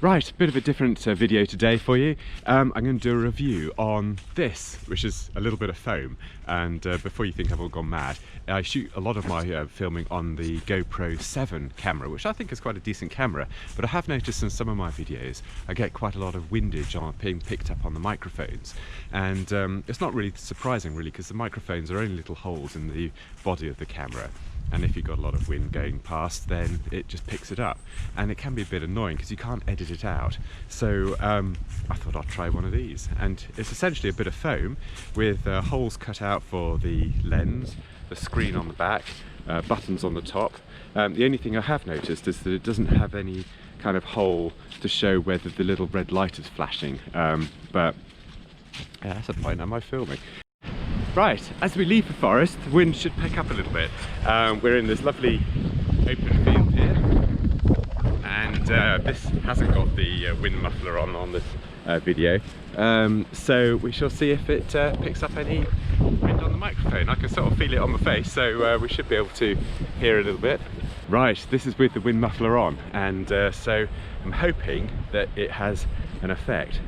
Right, a bit of a different video today for you. I'm going to do a review on this, which is a little bit of foam. And before you think I've all gone mad, I shoot a lot of my filming on the GoPro 7 camera, which I think is quite a decent camera. But I have noticed in some of my videos, I get quite a lot of windage on being picked up on the microphones. And it's not really surprising, really, because the microphones are only little holes in the body of the camera. And if you've got a lot of wind going past, then it just picks it up, and it can be a bit annoying because you can't edit it out. So I thought I'd try one of these, and it's essentially a bit of foam with holes cut out for the lens, the screen on the back, buttons on the top. The only thing I have noticed is that it doesn't have any kind of hole to show whether the little red light is flashing, but yeah, that's a point. Am I filming? Right, as we leave the forest, the wind should pick up a little bit. We're in this lovely open field here, and this hasn't got the wind muffler on this video, so we shall see if it picks up any wind on the microphone. I can sort of feel it on my face, so we should be able to hear a little bit. Right, this is with the wind muffler on, and so I'm hoping that it has an effect.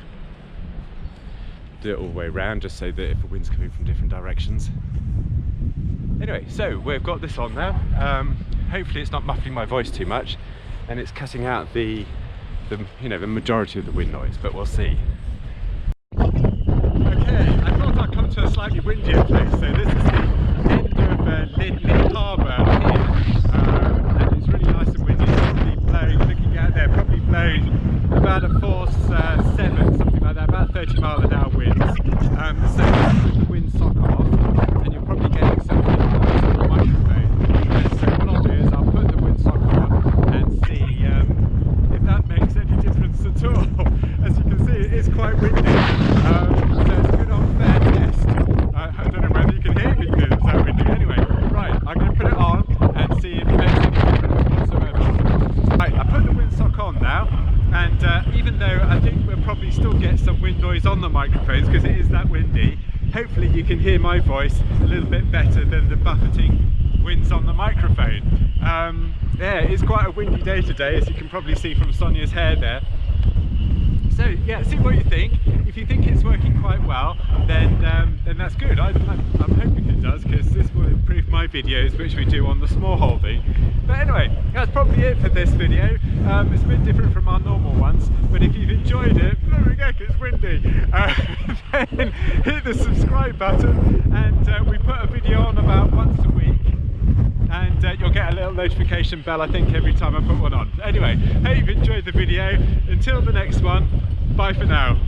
Do it all the way around just so that if the wind's coming from different directions. Anyway, so we've got this on now. Hopefully it's not muffling my voice too much, and it's cutting out the majority of the wind noise, but we'll see. Okay, I thought I'd come to a slightly windier place. So this is the end of Lynn Harbour here, and it's really nice and windy. It's probably blowing, looking out there, probably blowing about a force 7, something like that, about 30 mile/h winds. So put the wind sock off, and you're probably getting some wind noise on the microphone. And so what I'll do is I'll put the wind sock on and see if that makes any difference at all. As you can see, it is quite windy. So it's a good old fair test. I don't know whether you can hear me because it's that windy. Anyway, right, I'm going to put it on and see if it makes any difference whatsoever. Right, I put the wind sock on now. And even though I think we'll probably still get some wind noise on the microphones because it is that windy, hopefully you can hear my voice a little bit better than the buffeting winds on the microphone. Yeah, it's quite a windy day today, as you can probably see from Sonia's hair there. So yeah, see what you think. If you think it's working quite well, then that's good. I'm hoping it does, because this will improve my videos, which we do on the small holding. But anyway, that's probably it for this video. It's a bit different from our normal ones, but if you've enjoyed it, blooming heck, it's windy, then hit the subscribe button, and we put a video on about once a week, and you'll get a little notification bell, I think, every time I put one on. Anyway, hope you've enjoyed the video. Until the next one, bye for now.